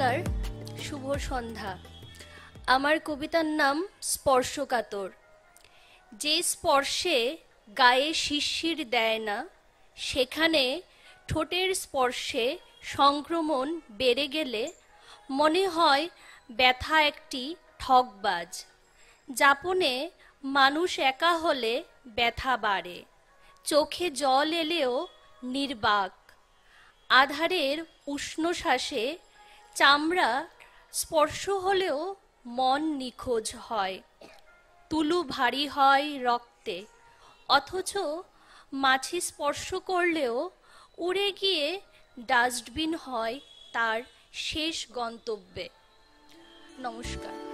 নমস্কার, শুভ সন্ধ্যা। আমার কবিতার নাম স্পর্শকাতর। যে স্পর্শে গায়ে শিরশির দেয় না, সেখানে ঠোঁটের স্পর্শে সংক্রমণ বেড়ে গেলে মনে হয় ব্যথা একটি ঠকবাজ। যাপনে মানুষ একা হলে ব্যথা বাড়ে, চোখে জল এলেও নির্বাক। আধারের উষ্ণ শ্বাসে চামড়া স্পর্শ হলেও মন নিখোঁজ হয়। তুলু ভারী হয় রক্তে, অথচ মাছি স্পর্শ করলেও উড়ে গিয়ে ডাস্টবিন হয় তার শেষ গন্তব্যে। নমস্কার।